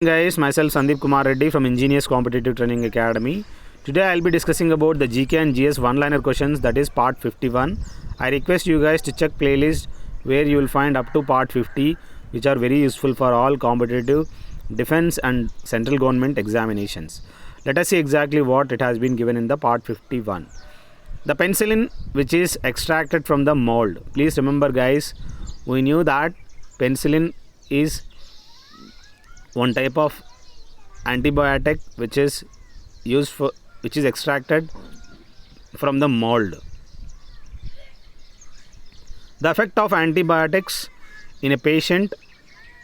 Guys, myself Sandeep Kumar Reddy from Ingenious Competitive Training Academy. Today I'll be discussing about the GK and GS one-liner questions, that is part 51. I request you guys to check playlist where you will find up to part 50, which are very useful for all competitive defense and central government examinations. Let us see exactly what it has been given in the part 51. The penicillin which is extracted from the mold. Please remember guys, we knew that penicillin is one type of antibiotic which is extracted from the mold. The effect of antibiotics in a patient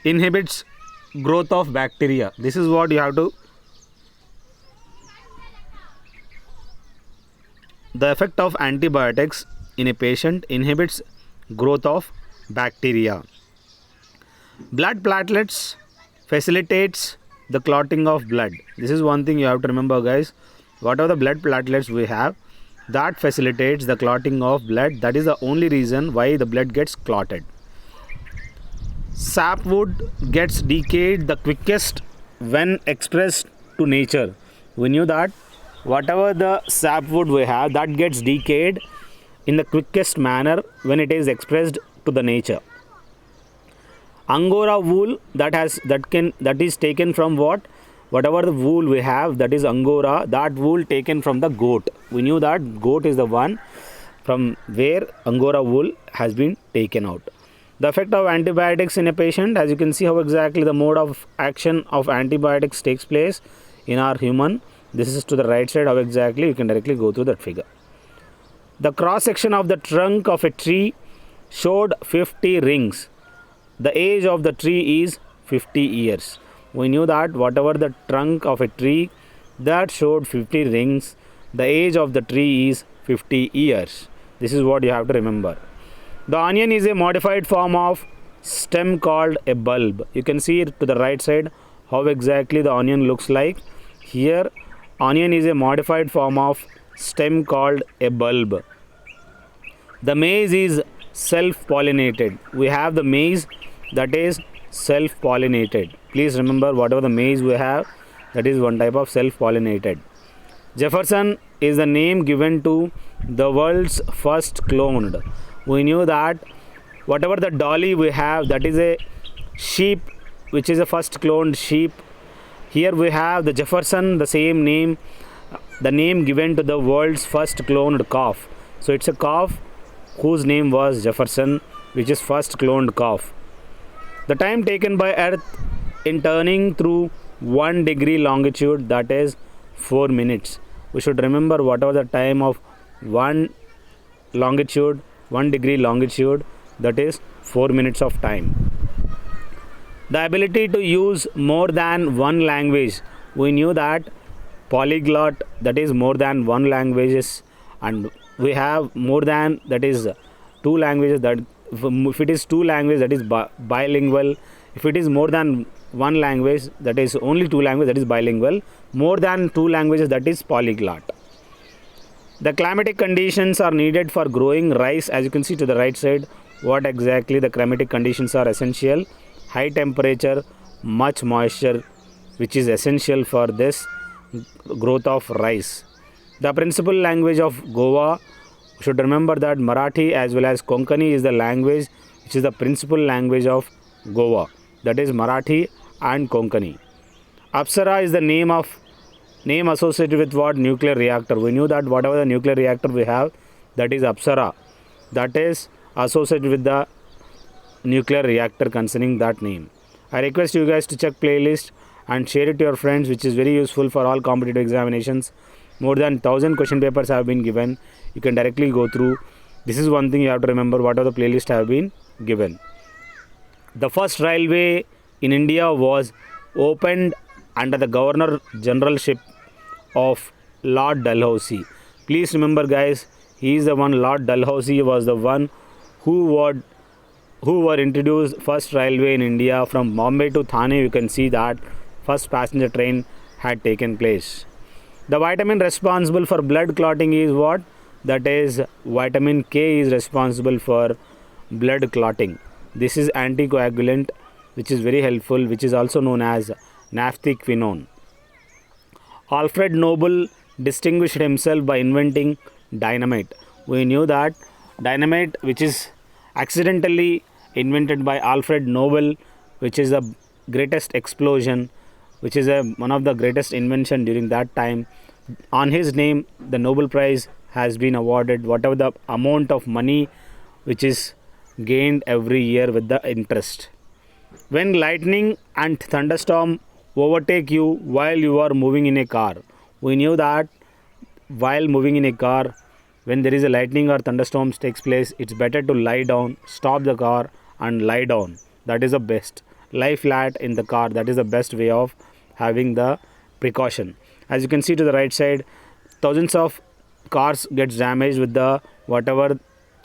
inhibits growth of bacteria. This is what you have to. The effect of antibiotics in a patient inhibits growth of bacteria. Blood platelets facilitates the clotting of blood. This is one thing you have to remember guys. Whatever the blood platelets we have, that facilitates the clotting of blood. That is the only reason why the blood gets clotted. Sapwood gets decayed the quickest when expressed to nature. We knew that whatever the sapwood we have, that gets decayed in the quickest manner when it is expressed to the nature. Angora wool that is taken from what? Whatever the wool we have, that is Angora, that wool taken from the goat. We knew that goat is the one from where Angora wool has been taken out. The effect of antibiotics in a patient, as you can see how exactly the mode of action of antibiotics takes place in our human. This is to the right side, how exactly you can directly go through that figure. The cross section of the trunk of a tree showed 50 rings. The age of the tree is 50 years. We knew that whatever the trunk of a tree that showed 50 rings, the age of the tree is 50 years. This is what you have to remember. The onion is a modified form of stem called a bulb. You can see to the right side how exactly the onion looks like. Here, onion is a modified form of stem called a bulb. The maize is self-pollinated. We have the maize that is self-pollinated. Please remember whatever the maize we have, that is one type of self-pollinated. Jefferson is the name given to the world's first cloned. We knew that whatever the dolly we have, that is a sheep which is a first cloned sheep. Here we have the Jefferson, the same name, the name given to the world's first cloned calf. So it's a calf whose name was Jefferson, which is first cloned calf. The time taken by Earth in turning through 1 degree longitude, that is 4 minutes. We should remember whatever the time of 1 degree longitude, that is 4 minutes of time. The ability to use more than one language. We knew that polyglot, that is more than one languages, and we have more than, that is 2 languages. That if it is 2 languages, that is bilingual. If it is more than 1 language, that is only 2 languages, that is bilingual. More than 2 languages, that is polyglot. The climatic conditions are needed for growing rice. As you can see to the right side, what exactly the climatic conditions are essential. High temperature, much moisture, which is essential for this growth of rice. The principal language of Goa, should remember that Marathi as well as Konkani is the language which is the principal language of Goa, that is Marathi and Konkani. Apsara is the name associated with what? Nuclear reactor. We knew that whatever the nuclear reactor we have, that is Apsara, that is associated with the nuclear reactor concerning that name. I request you guys to check playlist and share it to your friends, which is very useful for all competitive examinations. More than 1000 question papers have been given. You can directly go through. This is one thing you have to remember, whatever the playlist have been given. The first railway in India was opened under the Governor Generalship of Lord Dalhousie. Please remember guys, he is the one, Lord Dalhousie was the one who were introduced first railway in India from Bombay to Thane. You can see that first passenger train had taken place. The vitamin responsible for blood clotting is what? That is vitamin K is responsible for blood clotting. This is anticoagulant which is very helpful, which is also known as naphthyquinone. Alfred Nobel distinguished himself by inventing dynamite. We knew that dynamite, which is accidentally invented by Alfred Nobel, which is the greatest explosion, which is one of the greatest invention during that time. On his name, the Nobel Prize has been awarded, whatever the amount of money which is gained every year with the interest. When lightning and thunderstorm overtake you while you are moving in a car, we knew that while moving in a car, when there is a lightning or thunderstorms takes place, it's better to lie down, stop the car and lie down. That is the best. Lie flat in the car. That is the best way of having the precaution. As you can see to the right side, thousands of cars gets damaged with the whatever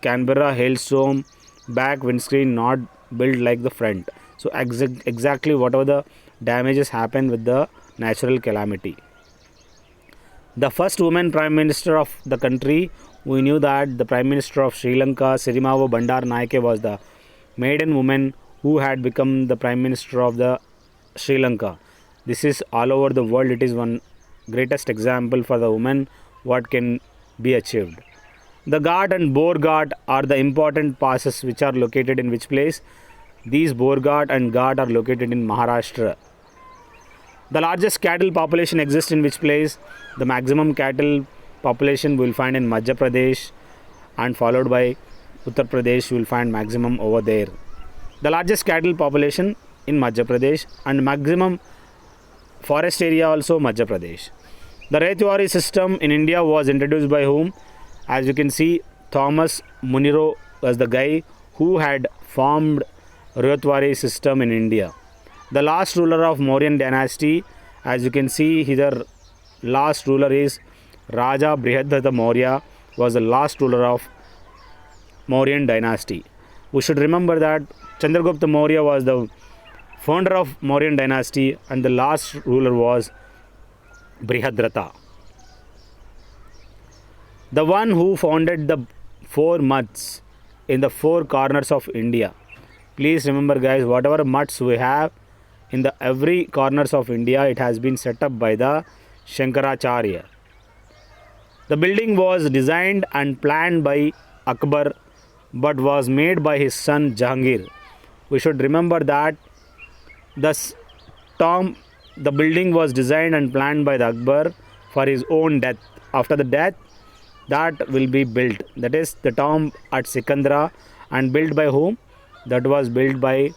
Canberra hailstorm, back windscreen not built like the front. So exactly whatever the damages happen with the natural calamity. The first woman prime minister of the country, we knew that the prime minister of Sri Lanka, Sirimavo Bandaranaike, was the maiden woman who had become the prime minister of the Sri Lanka. This is all over the world. It is one greatest example for the woman what can be achieved. The Ghat and Bor Ghat are the important passes which are located in which place? These Bor Ghat and Ghat are located in Maharashtra. The largest cattle population exists in which place? The maximum cattle population we will find in Madhya Pradesh, and followed by Uttar Pradesh. You will find maximum over there. The largest cattle population in Madhya Pradesh, and maximum forest area also Madhya Pradesh. The Rethwari system in India was introduced by whom? As you can see, Thomas Munro was the guy who had formed Rethwari system in India. The last ruler of Mauryan dynasty, as you can see here, last ruler is Raja Brihadrata Maurya, was the last ruler of Mauryan dynasty. We should remember that Chandragupta Maurya was the founder of Mauryan dynasty and the last ruler was Brihadrata. The one who founded the 4 mutts in the 4 corners of India. Please remember guys, whatever mutts we have in the every corners of India, it has been set up by the Shankaracharya. The building was designed and planned by Akbar but was made by his son Jahangir. We should remember that the building was designed and planned by the Akbar for his own death. After the death, that will be built. That is the tomb at Sikandra, and built by whom? That was built by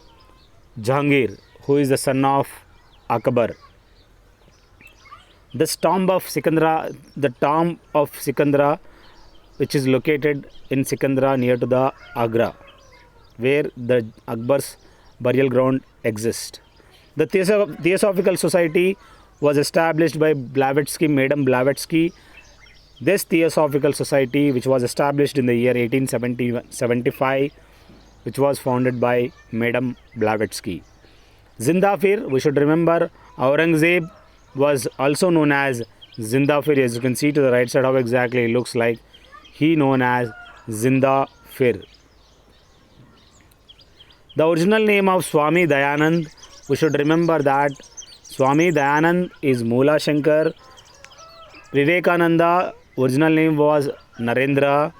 Jahangir, who is the son of Akbar. This tomb of Sikandra, which is located in Sikandra near to the Agra, where the Akbar's burial ground exists. The Theosophical Society was established by Blavatsky, Madame Blavatsky. This Theosophical Society, which was established in the year 1875, which was founded by Madame Blavatsky. Zindafir, we should remember, Aurangzeb was also known as Zindafir. As you can see to the right side how exactly it looks like. He known as Zindafir. The original name of Swami Dayanand, we should remember that Swami Dayanand is Moola Shankar. Vivekananda, original name was Narendra.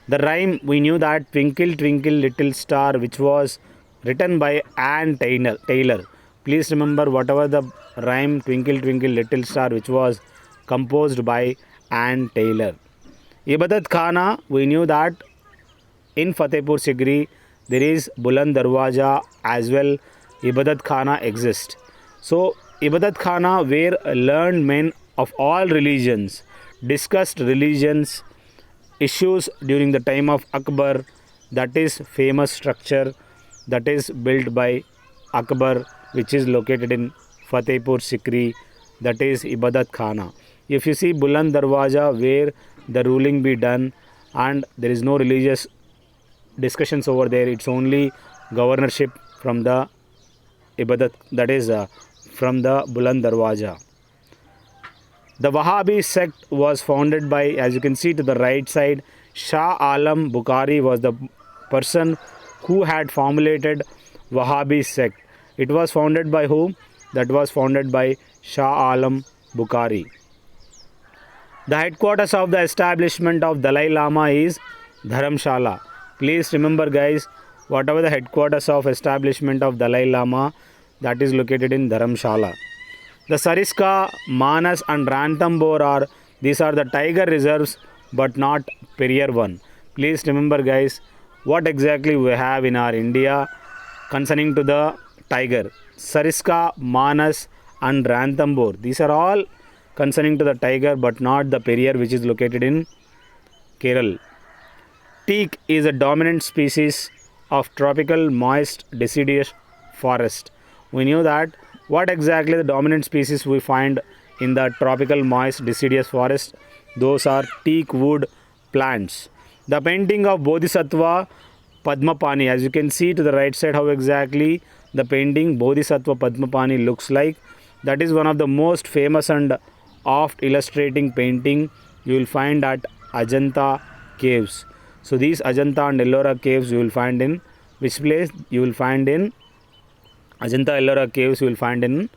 The rhyme, we knew that Twinkle Twinkle Little Star, which was written by Anne Taylor. Please remember whatever the rhyme Twinkle Twinkle Little Star, which was composed by Anne Taylor. Ibadat Khana, we knew that in Fatehpur Sikri there is Buland Darwaja as well. Ibadat Khana exists. So Ibadat Khana, where learned men of all religions discussed religions issues during the time of Akbar. That is famous structure that is built by Akbar, which is located in Fatehpur Sikri, that is Ibadat Khana. If you see Buland Darwaja, where the ruling be done and there is no religious discussions over there, it's only governorship from the Ibadat, that is from the Buland Darwaja. The Wahhabi sect was founded by, as you can see to the right side, Shah Alam Bukhari was the person who had formulated Wahhabi sect. It was founded by whom? that was founded by Shah Alam Bukhari. The headquarters of the establishment of Dalai Lama is Dharamshala. Please remember guys, whatever the headquarters of establishment of Dalai Lama, that is located in Dharamshala. The Sariska, Manas and Ranthambore these are the tiger reserves but not Periyar one. Please remember guys, what exactly we have in our India concerning to the tiger. Sariska, Manas and Ranthambore. These are all concerning to the tiger but not the Periyar which is located in Kerala. Teak is a dominant species of tropical moist deciduous forest. We knew that. What exactly the dominant species we find in the tropical moist deciduous forest? Those are teak wood plants. The painting of Bodhisattva Padmapani, as you can see to the right side how exactly the painting Bodhisattva Padmapani looks like. That is one of the most famous and oft illustrating painting you will find at Ajanta caves. So these Ajanta and Ellora caves you will find in which place? You will find in Ajanta Ellora caves you will find in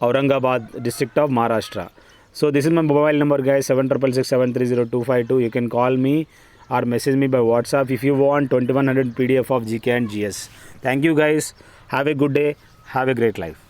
Aurangabad district of Maharashtra. So this is my mobile number guys, 7667302252. You can call me or message me by WhatsApp if you want 2100 PDF of GK and GS. Thank you guys. Have a good day. Have a great life.